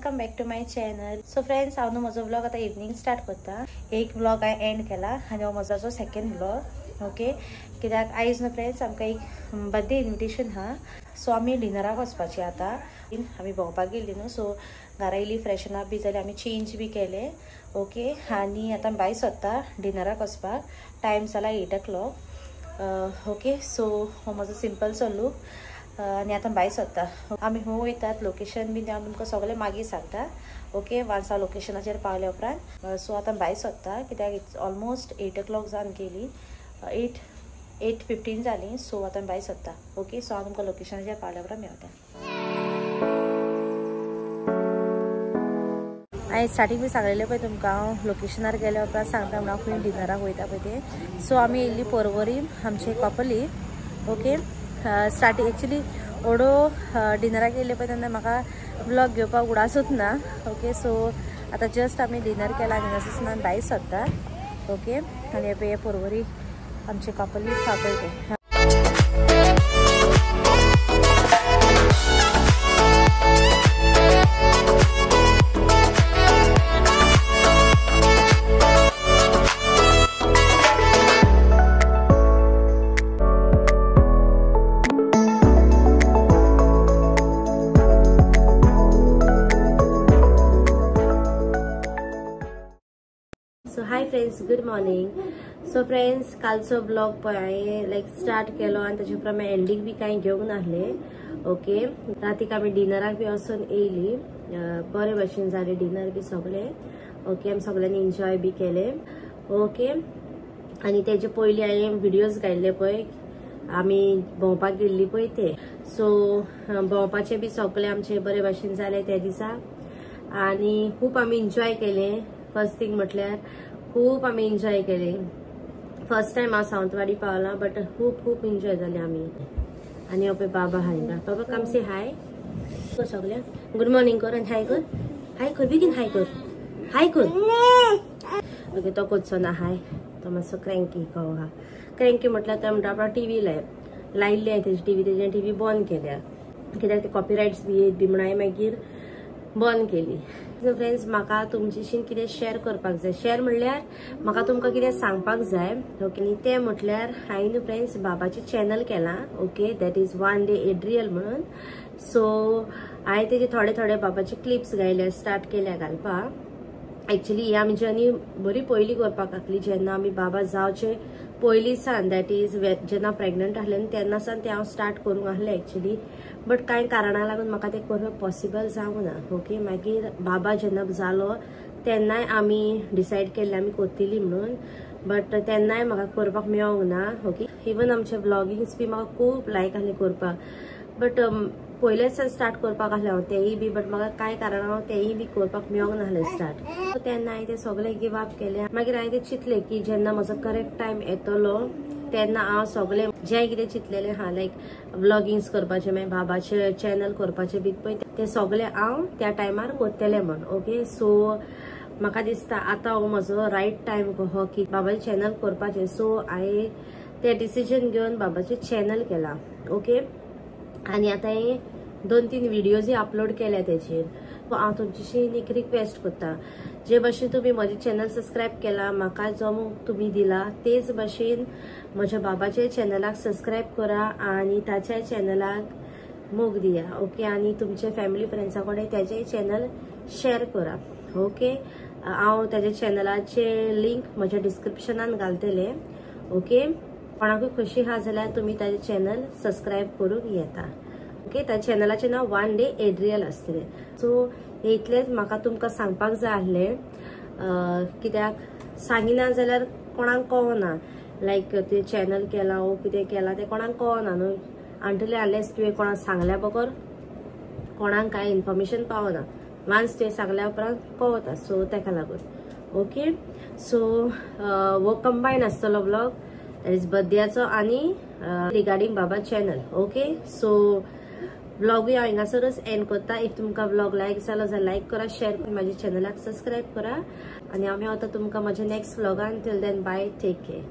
Welcome back to my channel. So friends, हांव न्हू म्हजो व्लॉग आता इवनिंग स्टार्ट करता. एक व्लॉग हांवें एंड केला आनी हो म्हजो सेकंड व्लॉग. ओके, कित्याक आयज न्हू फ्रेंड्स आमकां एक बर्थडे इन्विटेशन हा. सो आमी डिनराक वचपाची आतां. आमी भोंवपाक गेल्ली न्हू, सो घरा येयली फ्रेशन अप बी जाली, आमी चेंज बी केले. ओके, आनी आतां भायर सरता डिनराक वचपाक. टायम जाला 8 o'clock. ओके, सो हो म्हजो सिंपलसो लूक आनी आतां भायर सरता. आमी हूं वयतात, लोकेशन बी हांव तुमकां सगळें मागीर सांगता. ओके, वान्स हांव लोकेशनाचेर पावले उपरांत. सो आतां भायर सरता कित्याक इट्स ऑलमोस्ट 8 o'clock जावन गेली. 8:15 जाली. सो आतां भायर सरता. ओके, सो हांव तुमकां लोकेशनाचेर पावले उपरांत मेळटा. हांवें स्टार्टींग बी सांगलेलें पळय तुमकां, हांव लोकेशनार गेल्या उपरांत सांगता म्हणून हांव खंय डिनराक वयता पळय तें. सो आमी येयल्ली पर्वरी, आमचे कपली. ओके, स्टार्टींग एक्चुली ओडो डिनराक येयले पळय तेन्ना म्हाका व्लॉग घेवपाक उडासूच ना. ओके, सो आतां जस्ट आमी डिनर केला आनी नसोसनान भायर सरता. ओके, आनी हे पर्वरी आमचे कपली पळय ते. So hi friends, good morning. So friends, कालचो ब्लॉग पळय हांवें लायक स्टार्ट केलो आनी ताचे उपरांत हांवें एंडींग बी कांय घेवंक नासलें. ओके, रातीक आमी डिनराक बी वचून येयली. बरे भशेन जालें डिनर बी सगळें. ओके, आमी सगळ्यांनी एन्जॉय बी केलें. ओके, आनी तेजे पयलीं हांवें व्हिडियोज घातले पळय, आमी भोंवपाक गेल्ली पळय ते. सो भोंवपाचें बी सगळें आमचें बरे भशेन जालें त्या दिसा आनी खूब आमी एन्जॉय केलें. फर्स्ट थिंग म्हटल्यार खूब आमी एन्जॉय केले. फर्स्ट टायम हांव सावंतवाडी पावला, बट खूब एन्जॉय जाले आमी. आनी हो पळय बाबा हांगा. बाबा कम से हाय कर सगळ्यांक. गुड मॉर्निंग कर आनी हाय कर. हाय कर बेगीन, हाय कर, हाय कर. ओके, तो करचो ना हाय, तो मातसो क्रँकी कहो हा. क्रँकी म्हटल्यार तो म्हणटा आपणा टीव्ही लायल्ली हांवें तेजी टीव्ही, तेजें टीव्ही बंद केल्या कित्याक ते कॉपीरायट्स बी येत बी म्हणून हांवें मागीर बंद केली. सो फ्रेंड्स, म्हाका तुमचेशी कितें शेअर करपाक जाय. शेअर म्हणल्यार म्हाका तुमकां कितें सांगपाक जाय. ओके, न्ही तें म्हटल्यार हांवें फ्रेंड्स बाबाचें चॅनल केलां. Okay, that is one day Adriel म्हणून. सो हांवें तेजे थोडे बाबाचे क्लिप्स घायले, स्टार्ट केल्या घालपाक. एक्चुली ही आमी जर्नी बरी पयली करपाक लागली जेन्ना आमी बाबा जावचे पयली सान, दॅट इज जेन्ना प्रेग्नंट आहलें तेन्ना सान ते हांव स्टार्ट करूंक आहलें एक्चुली. बट कांय कारणां लागून म्हाका तें करप पॉसिबल जावंक ना. ओके, मागीर बाबा जेन्ना जालो तेन्नाय आमी डिसायड केल्लें आमी करतली म्हणून, बट तेन्नाय म्हाका करपाक मेळोंक ना. ओके, इवन आमचे व्लॉगिंग्स बी म्हाका खूब लायक आहलें करपाक, बट पयलेच स्टार्ट करपाक आहलें हांव तेंय बी, बट म्हाका कांय कारणां तेंय बी करपाक मेळोंक नासलें स्टार्ट. तेन्ना हांवें तें सगळें गिव अप केलें. मागीर हांवें तें चिंतलें की जेन्ना म्हजो करेक्ट टायम येतलो तेन्ना हांव सगळें जें कितें चिंतलेलें हा लायक व्लॉगिंग्स करपाचें, मागीर बाबाचें चॅनल करपाचें बी पळय तें सगळें हांव त्या टायमार करतलें म्हण. ओके, सो म्हाका दिसता आतां हो म्हजो रायट टायम कहो की बाबाचें चॅनल करपाचें. सो हांवें तें डिसिजन घेवन बाबाचें चॅनल केलां. ओके, आनी आतां हांवें 2-3 व्हिडियोज अपलोड केल्या तेचेर. हांव तुमचेशी एक रिक्वेस्ट करता, जे भशेन तुमी म्हजें चॅनल सबस्क्रायब केला, म्हाका जो मोग तुमी दिला तेच भशेन म्हज्या बाबाच्या चॅनलाक सबस्क्रायब करा आनी ताच्या चॅनलाक मोग दिया. ओके, आनी तुमचे फॅमिली फ्रेंड्सां कडेन तेजें चॅनल शेअर करा. ओके, हांव तेज्या चॅनलाचे लिंक म्हज्या डिस्क्रिप्शनान घालतलें. ओके, कोणाकूय खुशी आहा जाल्यार तुमी ताजें चॅनल सबस्क्रायब करूंक येता. ओके, त्या चॅनलाचें नांव वन डे एड्रियल आसतलें. सो इतलेंच म्हाका तुमकां सांगपाक जाय आहलें, कित्याक सांगिना जाल्यार कोणाक कळना लायक ते चॅनल केलां वो कितें केलां तें कोणाक कळना न्हू. अंटील अनलेस तुवें कोणाक सांगल्या बगर कोणाक कांय इन्फॉर्मेशन पावना. वान्स तुवें सांगल्या उपरांत कळटा. सो तेका लागून. ओके, सो हो कंबायन आसतलो ब्लॉग, दॅट इज बर्थडेचो आनी रिगार्डींग बाबा चॅनल. ओके, सो ब्लॉगूय हांव हिंगासरच एंड करता. इफ तुमकां ब्लॉग लायक जालो जाल्यार लायक करा, शेअर करून म्हाज्या चॅनलाक सबस्क्रायब करा आनी हांव मेळटा तुमकां म्हज्या नेक्स्ट ब्लॉगान. Till then bye, take care.